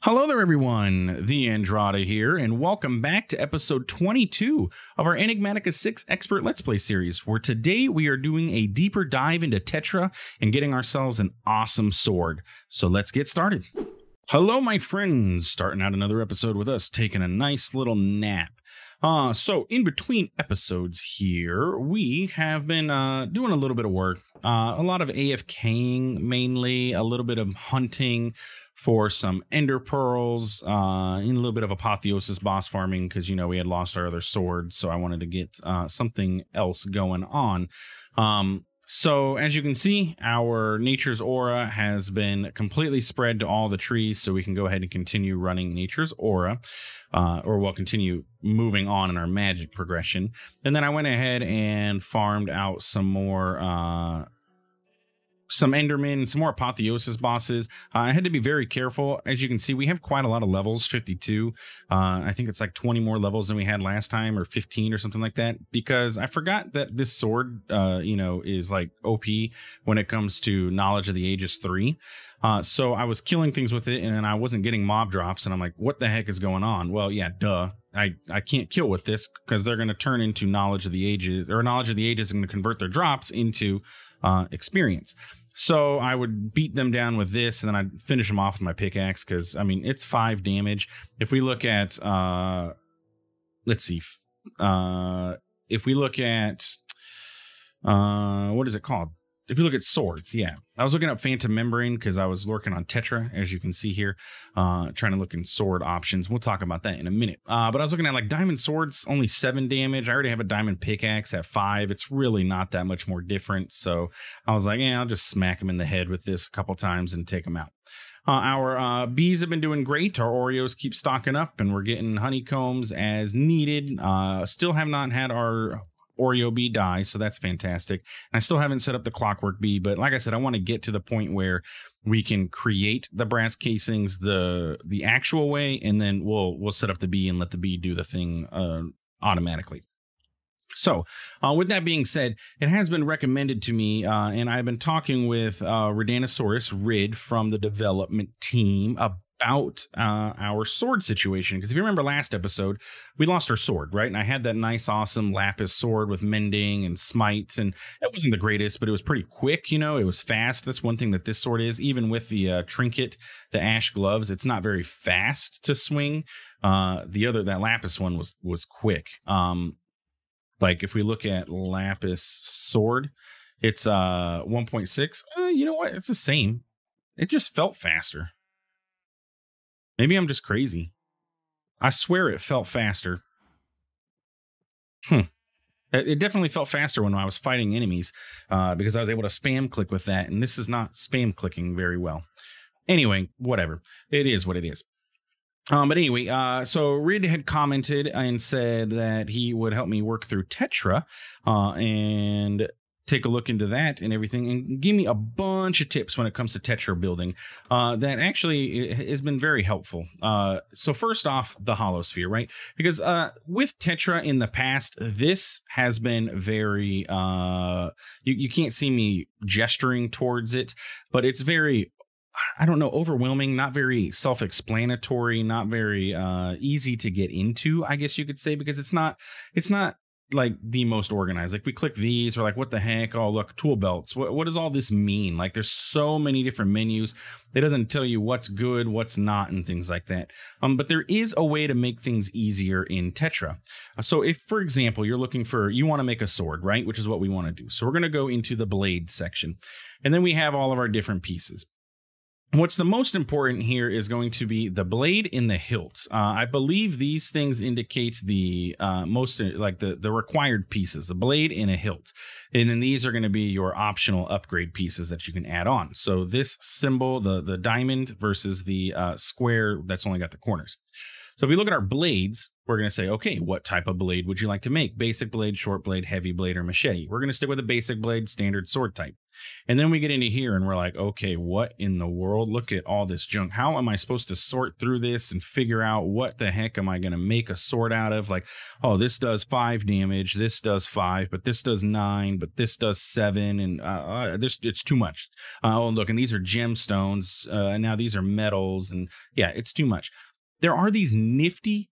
Hello there, everyone. TheAndrata here, and welcome back to episode 22 of our Enigmatica 6 Expert Let's Play series, where today we are doing a deeper dive into Tetra and getting ourselves an awesome sword. So let's get started. Hello, my friends. Starting out another episode with us, taking a nice little nap. So in between episodes here, we have been doing a little bit of work, a lot of AFKing mainly, a little bit of hunting for some ender pearls, in a little bit of apotheosis boss farming because, you know, we had lost our other sword, so I wanted to get something else going on. So as you can see, our nature's aura has been completely spread to all the trees, so we can go ahead and continue running nature's aura, or we'll continue moving on in our magic progression. And then I went ahead and farmed out some more some endermen, some more apotheosis bosses. I had to be very careful. As you can see, we have quite a lot of levels, 52. I think it's like 20 more levels than we had last time, or 15 or something like that, because I forgot that this sword, you know, is like OP when it comes to Knowledge of the Ages 3. So I was killing things with it, and then I wasn't getting mob drops, and I'm like, what the heck is going on? Well, yeah, duh. I can't kill with this because they're going to turn into Knowledge of the Ages, or Knowledge of the Ages is going to convert their drops into experience. So I would beat them down with this, and then I'd finish them off with my pickaxe because, I mean, it's 5 damage. If we look at, let's see, if we look at, what is it called? If you look at swords, yeah. I was looking up Phantom Membrane because I was working on Tetra, as you can see here, trying to look in sword options. We'll talk about that in a minute. But I was looking at like diamond swords, only 7 damage. I already have a diamond pickaxe at 5. It's really not that much more different. So I was like, yeah, I'll just smack him in the head with this a couple times and take him out. Our bees have been doing great. Our Oreos keep stocking up, and we're getting honeycombs as needed. Still have not had our Oreo bee die, so that's fantastic. And I still haven't set up the clockwork bee, but like I said, I want to get to the point where we can create the brass casings the actual way, and then we'll set up the bee and let the bee do the thing automatically. So with that being said, it has been recommended to me, and I've been talking with Ridanosaurus Rid from the development team about our sword situation, because if you remember last episode, we lost our sword, right? And I had that nice awesome lapis sword with mending and smite, and it wasn't the greatest, but it was pretty quick, you know, it was fast. That's one thing that this sword is. Even with the trinket, the ash gloves, it's not very fast to swing. That lapis one was quick. Like if we look at lapis sword, it's 1.6. You know what, it's the same. It just felt faster. Maybe I'm just crazy. I swear it felt faster. It definitely felt faster when I was fighting enemies, because I was able to spam click with that, and this is not spam clicking very well. Anyway, whatever. It is what it is. But anyway, so Rid had commented and said that he would help me work through Tetra, and take a look into that and everything, and give me a bunch of tips when it comes to Tetra building that actually has been very helpful. So first off, the holosphere, right? Because with Tetra in the past, this has been very you can't see me gesturing towards it, but it's very, I don't know, overwhelming, not very self-explanatory, not very easy to get into, I guess you could say, because it's not like the most organized. Like we click these, we're like, what the heck? Oh, look, tool belts. What does all this mean? Like there's so many different menus. It doesn't tell you what's good, what's not, and things like that. But there is a way to make things easier in Tetra. So if, for example, you want to make a sword, right? Which is what we want to do. So we're going to go into the blade section, and then we have all of our different pieces. What's the most important here is going to be the blade and the hilt. I believe these things indicate the the required pieces, the blade and a hilt. And then these are going to be your optional upgrade pieces that you can add on. So this symbol, the diamond versus the square that's only got the corners. So if we look at our blades, we're going to say, okay, what type of blade would you like to make? Basic blade, short blade, heavy blade, or machete? We're going to stick with a basic blade, standard sword type. And then we get into here and we're like, okay, what in the world? Look at all this junk. How am I supposed to sort through this and figure out what the heck am I going to make a sword out of? Like, oh, this does 5 damage, this does 5, but this does 9, but this does 7, and it's too much. Oh, look, and these are gemstones, and now these are metals, and yeah, it's too much. There are these nifty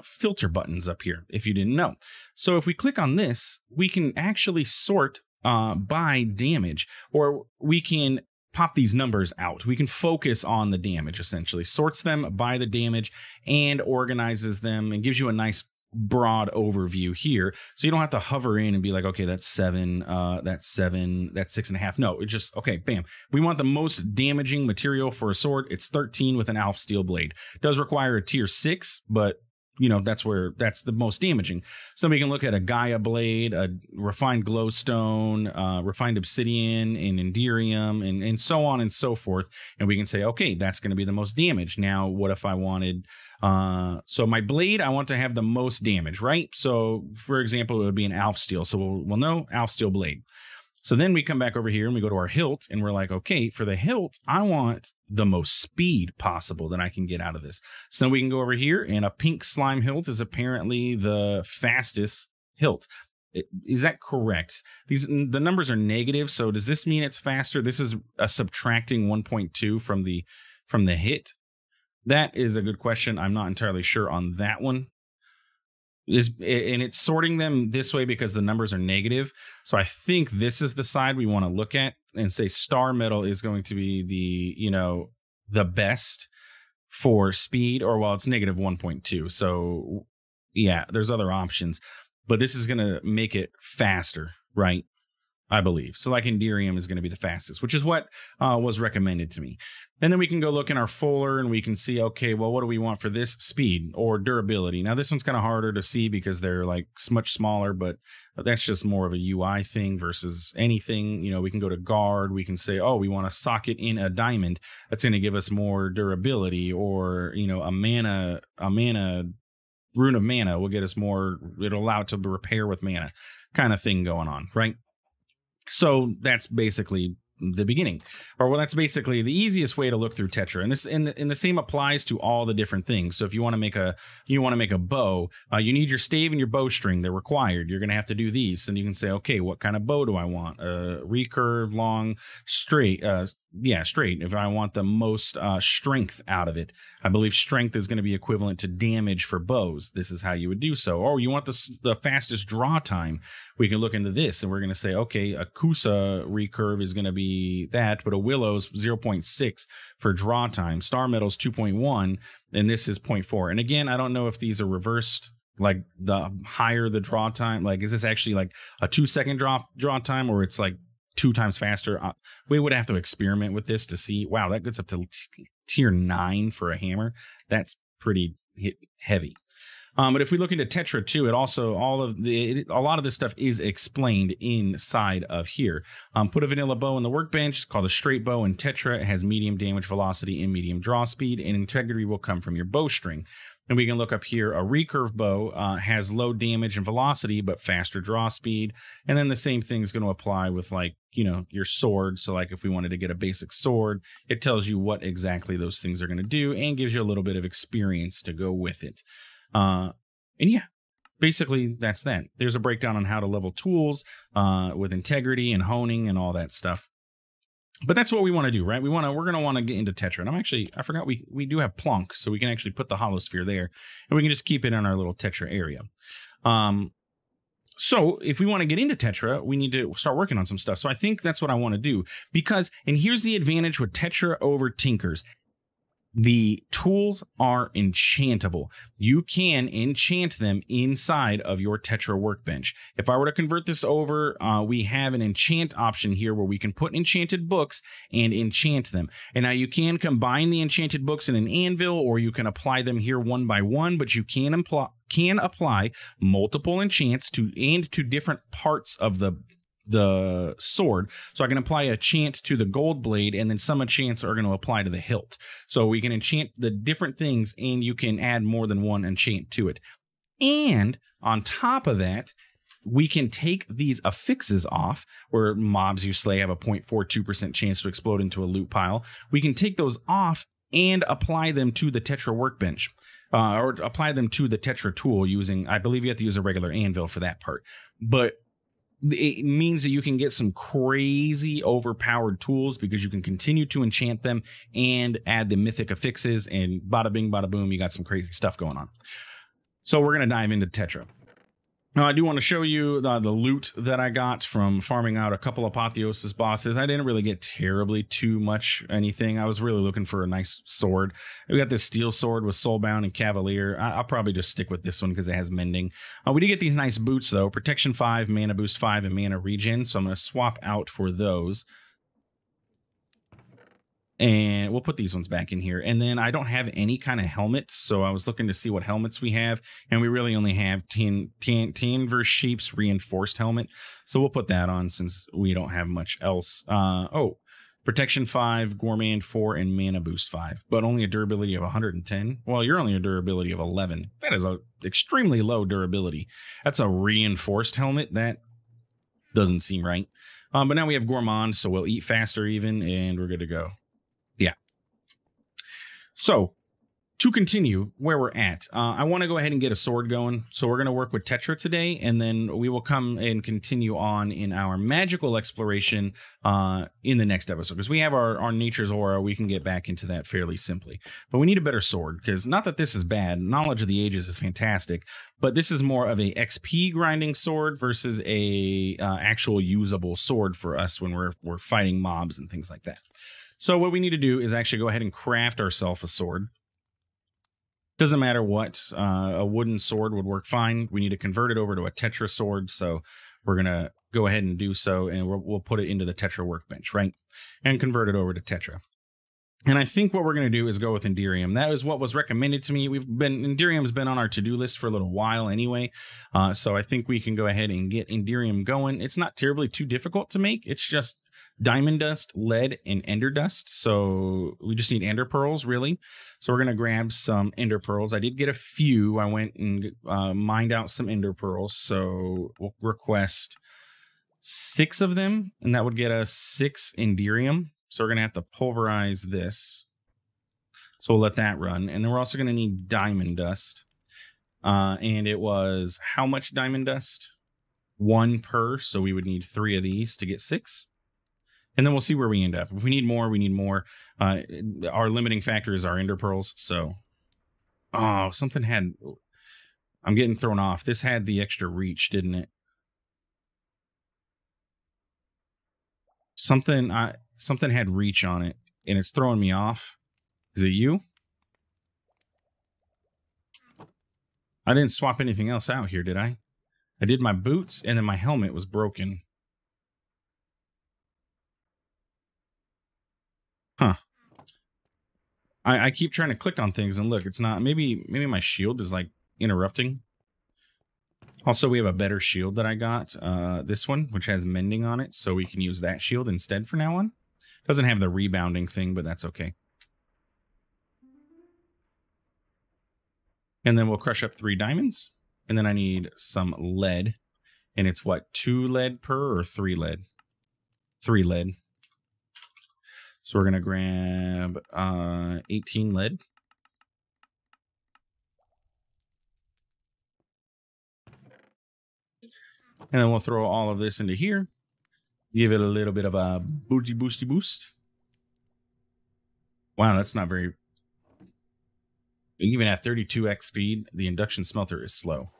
filter buttons up here, if you didn't know. So if we click on this, we can actually sort by damage, or we can pop these numbers out. We can focus on the damage, essentially. Sorts them by the damage and organizes them and gives you a nice broad overview here. So you don't have to hover in and be like, okay, that's 7, that's 7, that's 6.5. No, it just, okay, bam. We want the most damaging material for a sword. It's 13 with an Alf steel blade. It does require a tier 6, but you know, that's the most damaging. So we can look at a Gaia blade, a refined glowstone, refined obsidian, and Derium, and so on and so forth. And we can say, okay, that's going to be the most damage. Now, what if I wanted, so my blade, I want to have the most damage, right? So for example, it would be an Alf steel. So we'll know Alf steel blade. So then we come back over here and we go to our hilt and we're like, okay, for the hilt, I want the most speed possible that I can get out of this. So then we can go over here and a pink slime hilt is apparently the fastest hilt. Is that correct? The numbers are negative. So does this mean it's faster? This is subtracting 1.2 from the hit. That is a good question. I'm not entirely sure on that one. And it's sorting them this way because the numbers are negative. So I think this is the side we want to look at and say star metal is going to be the best for speed, or well, it's negative 1.2. So yeah, there's other options, but this is going to make it faster, right? I believe. So like Derium is going to be the fastest, which is what was recommended to me. And then we can go look in our folder and we can see, okay, well, what do we want for this? Speed or durability. Now this one's kind of harder to see because they're like much smaller, but that's just more of a UI thing versus anything. You know, we can go to guard. We can say, oh, we want to socket in a diamond. That's going to give us more durability, or, you know, a rune of mana will get us more. It'll allow it to repair with mana kind of thing going on, right? So that's basically the beginning, or well, that's basically the easiest way to look through Tetra, and this and the same applies to all the different things. So if you want to make a bow, you need your stave and your bowstring. They're required. You're going to have to do these, and you can say, okay, what kind of bow do I want? Recurve, long, straight. Straight. If I want the most strength out of it, I believe strength is going to be equivalent to damage for bows. This is how you would do so. Or you want the fastest draw time. We can look into this, and we're going to say, okay, a Kusa recurve is going to be that, but a Willow's 0.6 for draw time. Star Metal's 2.1, and this is 0.4. And again, I don't know if these are reversed. Like the higher the draw time, like is this actually like a 2-second draw time, or it's like 2 times faster? We would have to experiment with this to see. Wow, that gets up to tier 9 for a hammer. That's pretty heavy. But if we look into Tetra too, it also a lot of this stuff is explained inside of here. Put a vanilla bow on the workbench. It's called a straight bow in Tetra. It has medium damage, velocity, and medium draw speed, and integrity will come from your bowstring. And we can look up here. A recurve bow has low damage and velocity, but faster draw speed. And then the same thing is going to apply with, like, you know, your sword. So like if we wanted to get a basic sword, it tells you what exactly those things are going to do and gives you a little bit of experience to go with it. And yeah, basically that's that. There's a breakdown on how to level tools with integrity and honing and all that stuff. But that's what we want to do, right? We're going to want to get into Tetra. And I forgot we do have Plonk, so we can actually put the holosphere there, and we can just keep it in our little Tetra area. So if we want to get into Tetra, we need to start working on some stuff. So I think that's what I want to do, because, and here's the advantage with Tetra over Tinkers. The tools are enchantable. You can enchant them inside of your Tetra workbench. If I were to convert this over, we have an enchant option here where we can put enchanted books and enchant them. And now you can combine the enchanted books in an anvil, or you can apply them here one by one, but you can apply multiple enchants to different parts of the the sword. So I can apply a enchant to the gold blade, and then some enchants are going to apply to the hilt. So we can enchant the different things, and you can add more than one enchant to it. And on top of that, we can take these affixes off, where mobs you slay have a 0.42% chance to explode into a loot pile. We can take those off and apply them to the Tetra workbench, or apply them to the Tetra tool using, I believe you have to use a regular anvil for that part. But it means that you can get some crazy overpowered tools because you can continue to enchant them and add the mythic affixes, and bada bing, bada boom, you got some crazy stuff going on. So we're going to dive into Tetra. Now, I do want to show you the loot that I got from farming out a couple Apotheosis bosses. I didn't really get terribly too much anything. I was really looking for a nice sword. We got this steel sword with Soulbound and Cavalier. I'll probably just stick with this one because it has mending. We did get these nice boots, though. Protection 5, Mana Boost 5, and Mana Regen. So I'm going to swap out for those. And we'll put these ones back in here. And then I don't have any kind of helmets, so I was looking to see what helmets we have. And we really only have Tanver Sheep's reinforced helmet. So we'll put that on since we don't have much else. Protection 5, Gourmand 4, and Mana Boost 5. But only a durability of 110. Well, you're only a durability of 11. That is a extremely low durability. That's a reinforced helmet. That doesn't seem right. But now we have Gourmand, so we'll eat faster even, and we're good to go. Yeah. So to continue where we're at, I want to go ahead and get a sword going. So we're going to work with Tetra today, and then we will come and continue on in our magical exploration in the next episode. Because we have our Nature's Aura, we can get back into that fairly simply. But we need a better sword, because not that this is bad. Knowledge of the Ages is fantastic, but this is more of a XP grinding sword versus a actual usable sword for us when we're fighting mobs and things like that. So what we need to do is actually go ahead and craft ourselves a sword. Doesn't matter what, a wooden sword would work fine. We need to convert it over to a Tetra sword, so we're going to go ahead and do so, and we'll put it into the Tetra workbench, right? And convert it over to Tetra. And I think what we're going to do is go with Derium. That is what was recommended to me. Derium's been on our to-do list for a little while anyway, so I think we can go ahead and get Derium going. It's not terribly too difficult to make. It's just diamond dust, lead, and ender dust. So we just need ender pearls, really. So we're going to grab some ender pearls. I did get a few. I went and mined out some ender pearls. So we'll request 6 of them, and that would get us 6 Derium. So we're going to have to pulverize this. So we'll let that run. And then we're also going to need diamond dust. And it was how much diamond dust? 1 per. So we would need 3 of these to get 6. And then we'll see where we end up. If we need more, we need more. Our limiting factor is our ender pearls. So, oh, something had... I'm getting thrown off. This had the extra reach, didn't it? Something had reach on it, and it's throwing me off. Is it you? I didn't swap anything else out here, did I? I did my boots, and then my helmet was broken. Huh. I keep trying to click on things, and look, it's not. Maybe my shield is like interrupting. Also, we have a better shield that I got. This one, which has mending on it, so we can use that shield instead for now on. Doesn't have the rebounding thing, but that's okay. And then we'll crush up 3 diamonds. And then I need some lead. And it's what, 2 lead per or 3 lead? 3 lead. So we're going to grab 18 lead. And then we'll throw all of this into here. Give it a little bit of a boosty boost. Wow, that's not very... Even at 32x speed, the induction smelter is slow.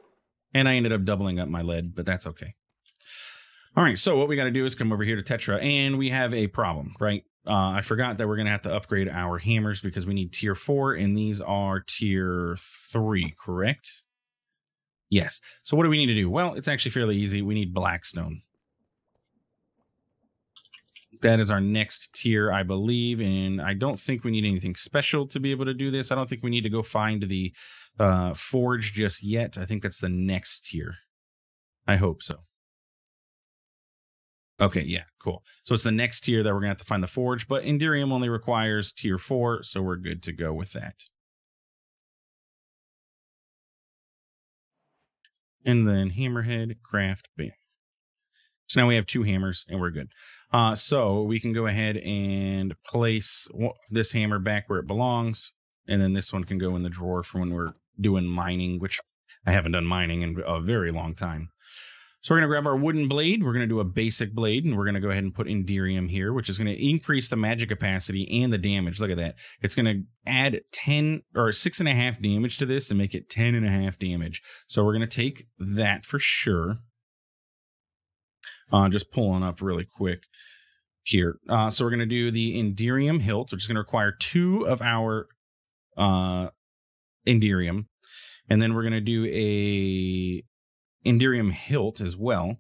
And I ended up doubling up my lead, but that's okay. All right, so what we got to do is come over here to Tetra, and we have a problem, right? I forgot that we're going to have to upgrade our hammers because we need tier 4, and these are tier 3, correct? Yes. So what do we need to do? Well, it's actually fairly easy. We need blackstone. That is our next tier, I believe, and I don't think we need anything special to be able to do this. I don't think we need to go find the forge just yet. I think that's the next tier. I hope so. Okay, yeah, cool. So it's the next tier that we're gonna have to find the forge, but Derium only requires tier 4, so we're good to go with that. And then hammerhead, craft, bam. So now we have 2 hammers and we're good. So we can go ahead and place this hammer back where it belongs. And then this one can go in the drawer for when we're doing mining, which I haven't done mining in a very long time. So we're going to grab our wooden blade. We're going to do a basic blade, and we're going to go ahead and put in Derium here, which is going to increase the magic capacity and the damage. Look at that. It's going to add 10 or 6.5 damage to this and make it 10.5 damage. So we're going to take that for sure. Just pulling up really quick here. So we're going to do the Derium hilt, which is going to require 2 of our Derium. And then we're going to do a Derium hilt as well.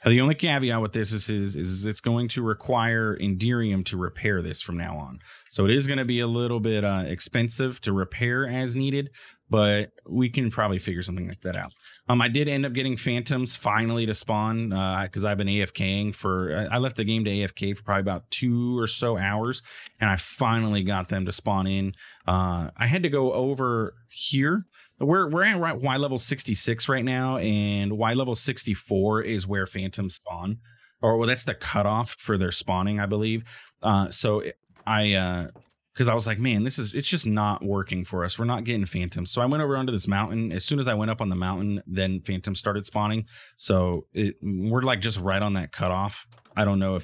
Now, the only caveat with this is it's going to require Derium to repair this from now on. So it is going to be a little bit expensive to repair as needed, but we can probably figure something like that out. I did end up getting phantoms finally to spawn because I've been AFKing for, I left the game to AFK for probably about 2 or so hours, and I finally got them to spawn in. I had to go over here. We're at Y level 66 right now, and Y level 64 is where phantoms spawn, or well, that's the cutoff for their spawning, I believe. So because I was like, man, it's just not working for us. We're not getting phantoms. So I went over onto this mountain. As soon as I went up on the mountain, then phantoms started spawning. So we're like just right on that cutoff. I don't know,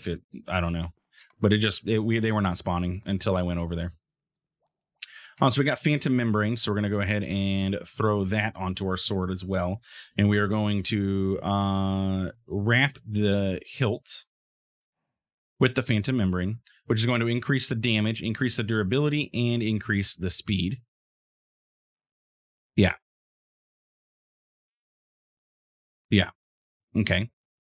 but they were not spawning until I went over there. So we got Phantom Membrane, so we're going to go ahead and throw that onto our sword as well. And we are going to wrap the hilt with the Phantom Membrane, which is going to increase the damage, increase the durability, and increase the speed. Yeah. Yeah. Okay.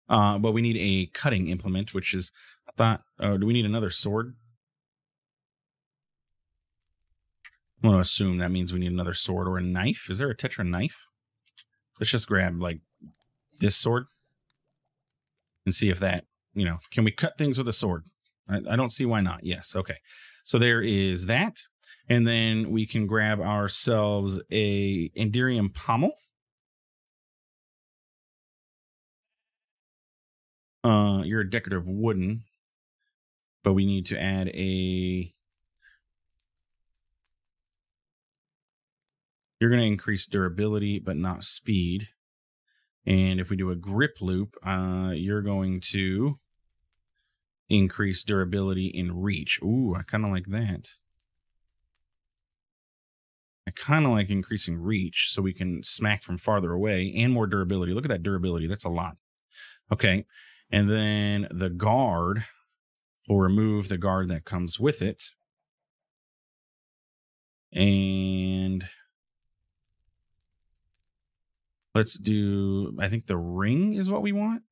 But we need a cutting implement, which is, I thought, do we need another sword? I'm going to assume that means we need another sword or a knife. Is there a Tetra knife? Let's just grab, like, this sword and see if that, can we cut things with a sword? I don't see why not. Yes. Okay. So there is that. And then we can grab ourselves a Derium pommel. You're a decorative wooden, but we need to add a... You're going to increase durability, but not speed. And if we do a grip loop, you're going to increase durability and reach. Ooh, I kind of like that. I kind of like increasing reach so we can smack from farther away, and more durability. Look at that durability. That's a lot. Okay. And then the guard, we'll remove the guard that comes with it. And let's do, I think the ring is what we want.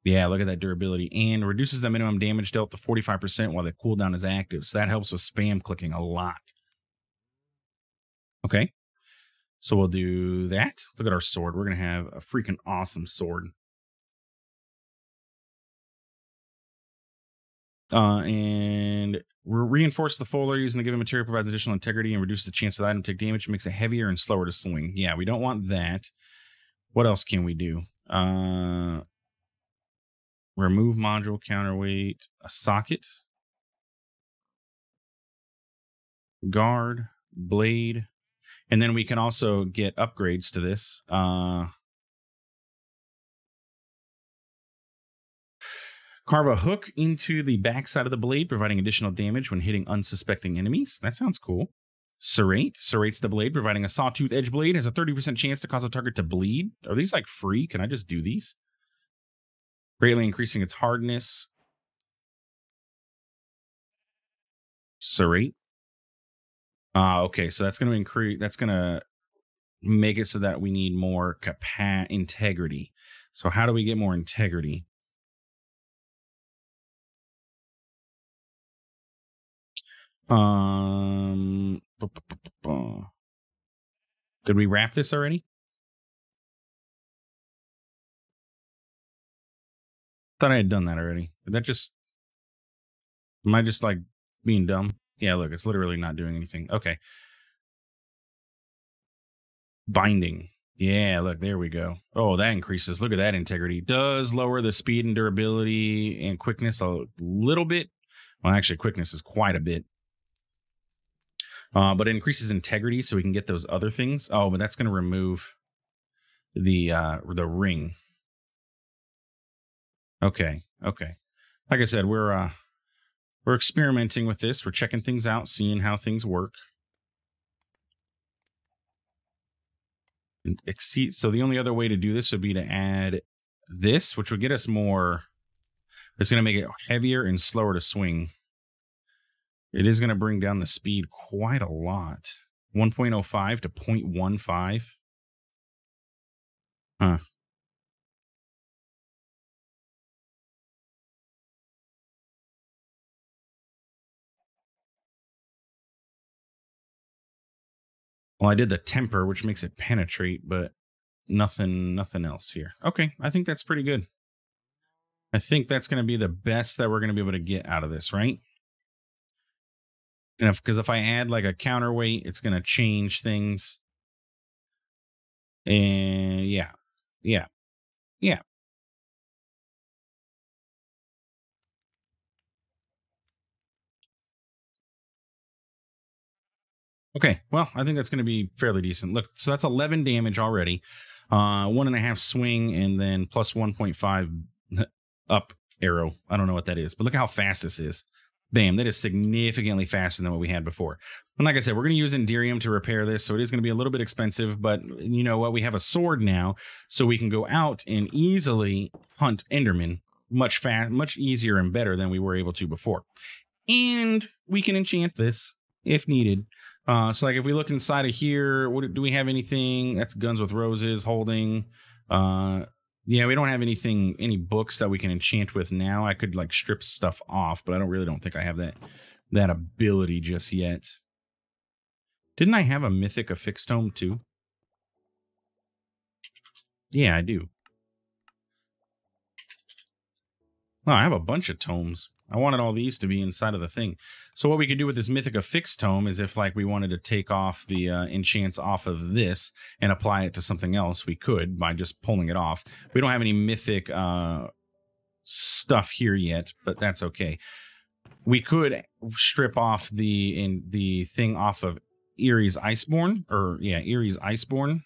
Yeah, look at that durability. And reduces the minimum damage dealt to 45% while the cooldown is active. So that helps with spam clicking a lot. Okay. So we'll do that. Look at our sword. We're going to have a freaking awesome sword. And we'll reinforce the folder using the given material provides additional integrity and reduces the chance for the item to take damage. It makes it heavier and slower to swing. Yeah, we don't want that. What else can we do? Remove module, counterweight, a socket, guard, blade, and then we can also get upgrades to this. Carve a hook into the backside of the blade, providing additional damage when hitting unsuspecting enemies. That sounds cool. Serrate. Serrates the blade, providing a sawtooth edge blade. Has a 30% chance to cause a target to bleed. Are these like free? Can I just do these? Greatly increasing its hardness. Serrate. Okay, so that's going to increase. That's going to make it so that we need more integrity. So how do we get more integrity? Did we wrap this already? Thought I had done that already. Did that just... Am I just like being dumb? Yeah, look, it's literally not doing anything. Okay. Binding. Yeah, look, there we go. Oh, that increases. Look at that integrity. Does lower the speed and durability and quickness a little bit. Well, actually, quickness is quite a bit. But it increases integrity so we can get those other things. Oh, but that's going to remove the ring. Okay. Like I said, we're experimenting with this. We're checking things out, seeing how things work. Exceed. So the only other way to do this would be to add this, which would get us more. It's going to make it heavier and slower to swing. It is going to bring down the speed quite a lot. 1.05 to 0.15. Huh. Well, I did the temper, which makes it penetrate, but nothing else here. Okay, I think that's pretty good. I think that's going to be the best that we're going to be able to get out of this, right? And because if I add like a counterweight, it's going to change things. And yeah. Okay, well, I think that's going to be fairly decent. Look, so that's 11 damage already. 1.5 swing and then plus 1.5 up arrow. I don't know what that is, but look how fast this is. Bam, that is significantly faster than what we had before. And like I said, we're going to use Derium to repair this, so it is going to be a little bit expensive, but you know what? We have a sword now, so we can go out and easily hunt Enderman much easier and better than we were able to before. And we can enchant this if needed. So like if we look inside of here, do we have anything? That's Guns with Roses, holding. Yeah, we don't have any books that we can enchant with now. I could like strip stuff off, but I don't think I have that ability just yet. Didn't I have a Mythic Affix Tome too? Yeah, I do. Oh, I have a bunch of tomes. I wanted all these to be inside of the thing. So what we could do with this Mythic Affix Tome is if like we wanted to take off the enchants off of this and apply it to something else, we could by just pulling it off. We don't have any mythic stuff here yet, but that's okay. We could strip off the thing off of Erie's Iceborne, or yeah, Erie's Iceborne.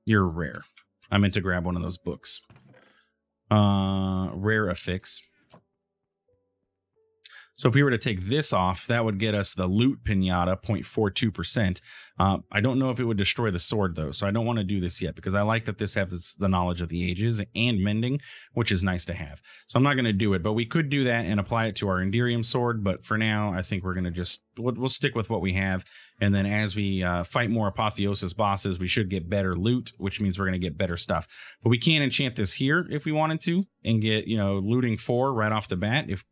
You're rare. I meant to grab one of those books. Rare affix. So if we were to take this off, that would get us the loot pinata, 0.42%. I don't know if it would destroy the sword, though, so I don't want to do this yet, because I like that this has the knowledge of the ages and mending, which is nice to have. So I'm not going to do it, but we could do that and apply it to our Enderium sword, but for now, I think we're going to just... We'll stick with what we have, and then as we fight more Apotheosis bosses, we should get better loot, which means we're going to get better stuff. But we can enchant this here if we wanted to, and get, looting 4 right off the bat, if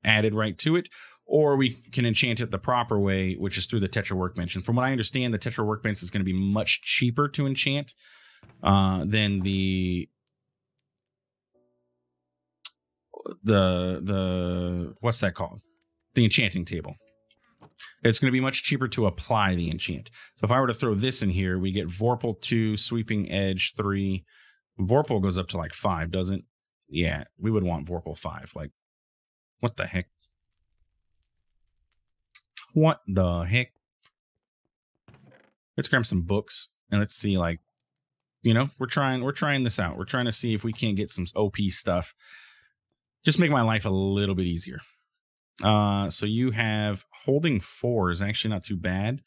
added right to it, or we can enchant it the proper way, which is through the Tetra workbench. And from what I understand, the Tetra workbench is going to be much cheaper to enchant than the what's that called? The enchanting table. It's going to be much cheaper to apply the enchant. So if I were to throw this in here, we get Vorpal 2, Sweeping Edge 3. Vorpal goes up to like 5, doesn't? Yeah, we would want Vorpal 5. Like, what the heck? What the heck? Let's grab some books and let's see, like, we're trying this out. We're trying to see if we can't get some OP stuff. Just make my life a little bit easier. So you have holding 4 is actually not too bad.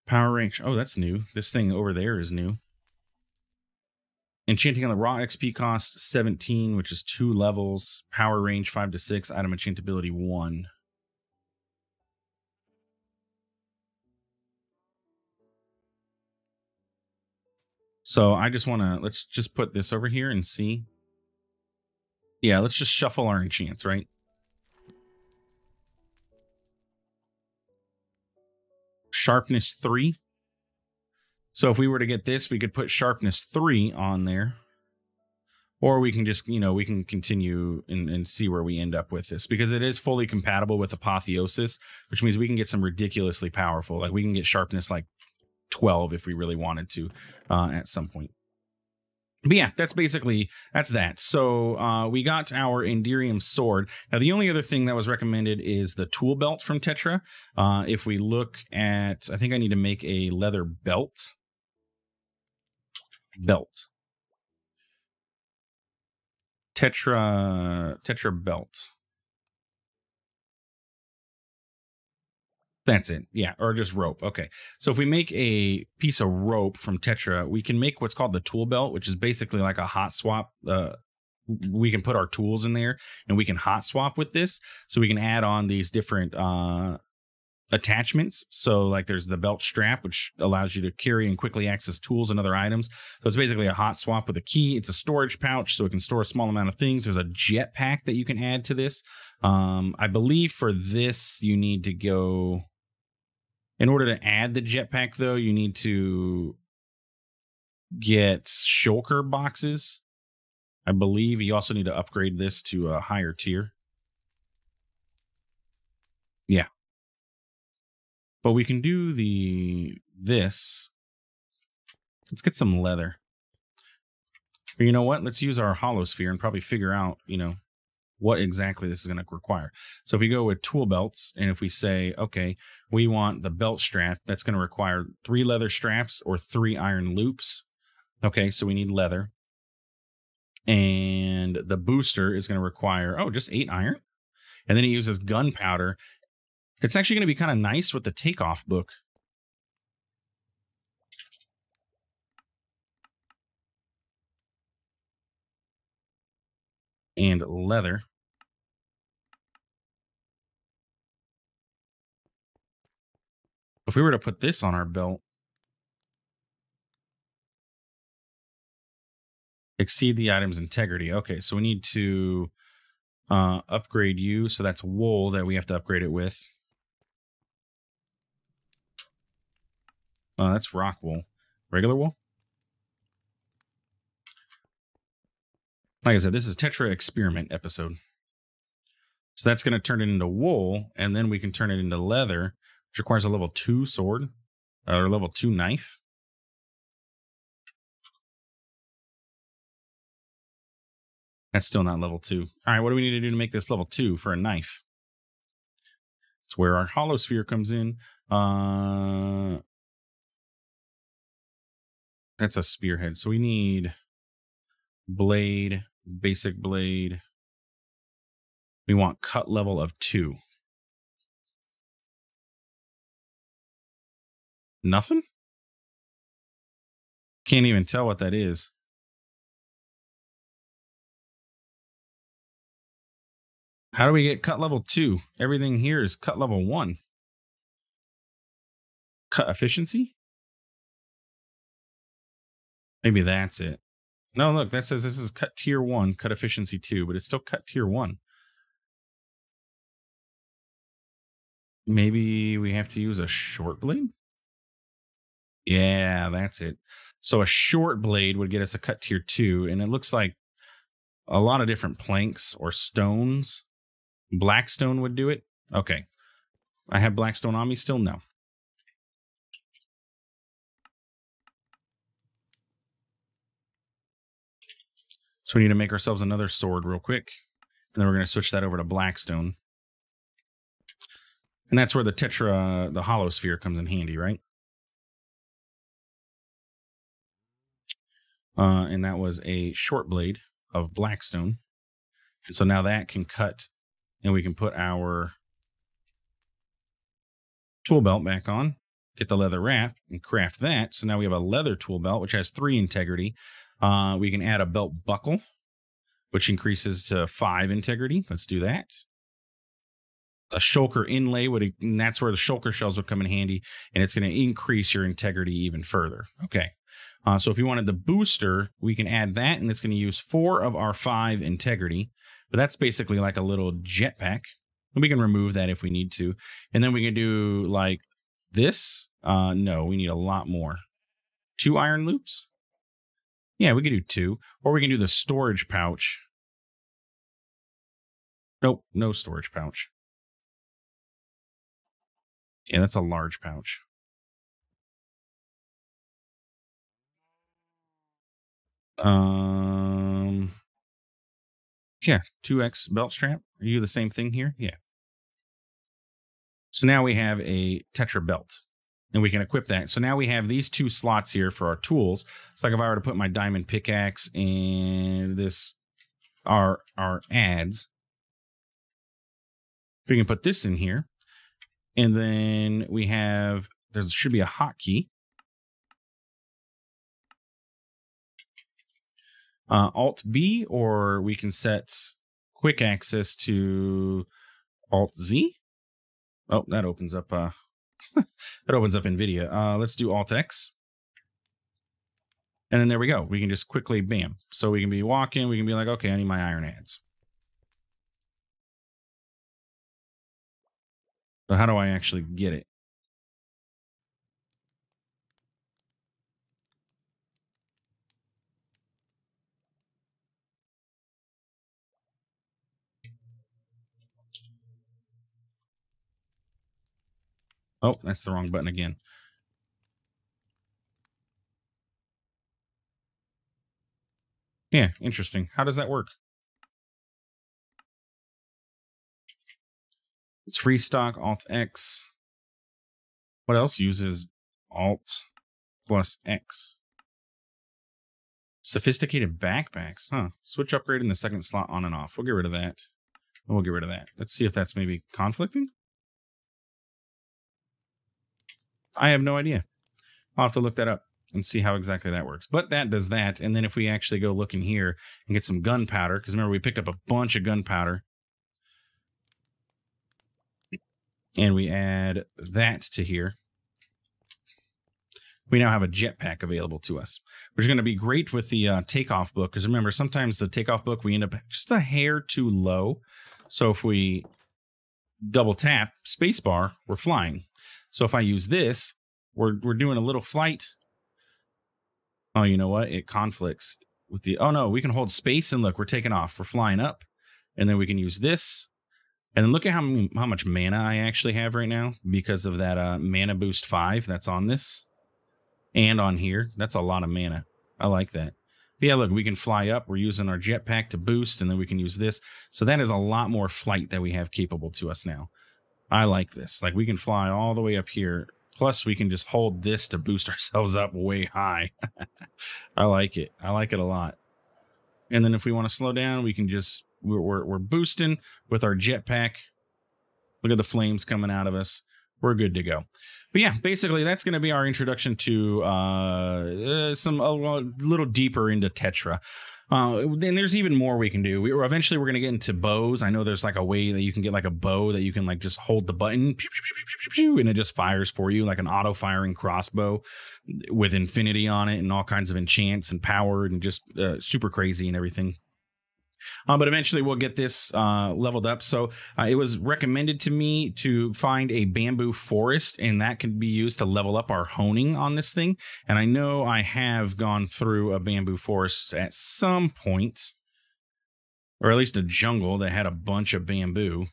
Power range. Oh, that's new. This thing over there is new. Enchanting on the raw XP cost 17, which is 2 levels. Power range 5 to 6. Item enchantability 1. So I just want to, let's just put this over here and see. Yeah, let's just shuffle our enchants, right? Sharpness 3. So if we were to get this, we could put sharpness 3 on there. Or we can just, we can continue and see where we end up with this, because it is fully compatible with Apotheosis, which means we can get some ridiculously powerful. Like we can get sharpness like 12 if we really wanted to at some point. But yeah, that's that. So we got our Derium sword. Now, the only other thing that was recommended is the tool belt from Tetra. If we look at, I think I need to make a leather belt. Tetra belt. That's it. Yeah, or just rope. Okay. So if we make a piece of rope from Tetra, we can make what's called the tool belt, which is basically like a hot swap. We can put our tools in there and we can hot swap with this. So we can add on these different attachments. So like there's the belt strap, which allows you to carry and quickly access tools and other items. So it's basically a hot swap with a key. It's a storage pouch, so it can store a small amount of things. There's a jetpack that you can add to this. I believe for this, you need to go... In order to add the jetpack, though, you need to get shulker boxes. I believe you also need to upgrade this to a higher tier. Yeah. But we can do this. Let's get some leather. Or you know what? Let's use our hollow sphere and probably figure out, what exactly this is going to require. So if we go with tool belts, and if we say, okay, we want the belt strap, that's going to require 3 leather straps or 3 iron loops. Okay, so we need leather. And the booster is going to require, just 8 iron. And then it uses gunpowder. It's actually going to be kind of nice with the takeoff book. And leather. If we were to put this on our belt, exceed the item's integrity. Okay, so we need to upgrade you. So that's wool that we have to upgrade it with. That's rock wool. Regular wool? Like I said, this is Tetra experiment episode. So that's going to turn it into wool, and then we can turn it into leather, which requires a level 2 sword, or level 2 knife. That's still not level 2. All right, what do we need to do to make this level 2 for a knife? It's where our hollow sphere comes in. That's a spearhead. So we need blade, basic blade. We want cut level of 2. Nothing? Can't even tell what that is. How do we get cut level 2? Everything here is cut level 1. Cut efficiency? Maybe that's it. No, look, that says this is cut tier 1, cut efficiency 2, but it's still cut tier 1. Maybe we have to use a short blade? Yeah, that's it. So a short blade would get us a cut tier 2, and it looks like a lot of different planks or stones. Blackstone would do it. Okay. I have Blackstone on me still? No. So we need to make ourselves another sword real quick. And then we're going to switch that over to Blackstone. And that's where the Tetra, the hollow sphere comes in handy, right? And that was a short blade of Blackstone. And so now that can cut, and we can put our tool belt back on, get the leather wrap, and craft that. So now we have a leather tool belt, which has 3 integrity. We can add a belt buckle, which increases to 5 integrity. Let's do that. A shulker inlay and that's where the shulker shells would come in handy, and it's going to increase your integrity even further. Okay. So if you wanted the booster, we can add that, and it's going to use 4 of our 5 integrity. But that's basically like a little jetpack. And we can remove that if we need to. And then we can do like this. No, we need a lot more. 2 iron loops? Yeah, we could do 2. Or we can do the storage pouch. Nope, no storage pouch. Yeah, that's a large pouch. Yeah, 2x belt strap. Are you the same thing here? Yeah. So now we have a Tetra belt, and we can equip that. So now we have these 2 slots here for our tools. It's like if I were to put my diamond pickaxe and this, our adds, we can put this in here. And then we have, there should be a hotkey. Alt B, or we can set quick access to Alt Z. Oh, that opens up that opens up NVIDIA. Let's do Alt X. And then there we go. We can just quickly bam. So we can be walking, we can be like, okay, I need my iron adds. So how do I actually get it? Oh, that's the wrong button again. Yeah, interesting. How does that work? It's restock, Alt X. What else uses Alt plus X? Sophisticated backpacks, huh? Switch upgrade in the second slot on and off. We'll get rid of that. We'll get rid of that. Let's see if that's maybe conflicting. I have no idea. I'll have to look that up and see how exactly that works. But that does that. And then if we actually go look in here and get some gunpowder, because remember we picked up a bunch of gunpowder, and we add that to here, we now have a jetpack available to us, which is going to be great with the takeoff book. Because remember, sometimes the takeoff book, we end up just a hair too low. So if we double tap spacebar, we're flying. So if I use this, we're doing a little flight. Oh, you know what? It conflicts with the, oh no, we can hold space and look, we're taking off. We're flying up. And then we can use this. And then look at how much mana I actually have right now because of that mana boost 5 that's on this. And on here, that's a lot of mana. I like that. But yeah, look, we can fly up. We're using our jetpack to boost, and then we can use this. So that is a lot more flight that we have capable to us now. I like this. Like, we can fly all the way up here. Plus, we can just hold this to boost ourselves up way high. I like it. I like it a lot. And then if we want to slow down, we can just, we're boosting with our jetpack. Look at the flames coming out of us. We're good to go. But yeah, basically that's going to be our introduction to a little deeper into Tetra. Then there's even more we can do. Eventually we're going to get into bows. I know there's like a way that you can get like a bow that you can like just hold the button and it just fires for you, like an auto firing crossbow with infinity on it and all kinds of enchants and power and just super crazy and everything. But eventually we'll get this leveled up. So it was recommended to me to find a bamboo forest, and that can be used to level up our honing on this thing. And I know I have gone through a bamboo forest at some point, or at least a jungle that had a bunch of bamboo.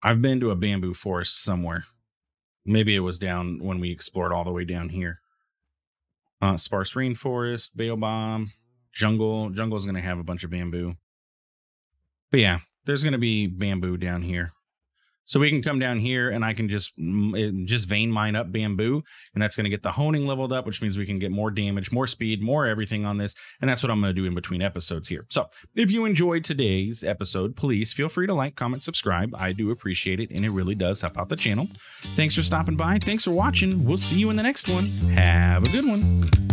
I've been to a bamboo forest somewhere. Maybe it was down when we explored all the way down here. Sparse rainforest, baobab, jungle. Jungle is going to have a bunch of bamboo. But yeah, there's going to be bamboo down here. So we can come down here and I can just vein mine up bamboo. And that's going to get the honing leveled up, which means we can get more damage, more speed, more everything on this. And that's what I'm going to do in between episodes here. So if you enjoyed today's episode, please feel free to like, comment, subscribe. I do appreciate it, and it really does help out the channel. Thanks for stopping by. Thanks for watching. We'll see you in the next one. Have a good one.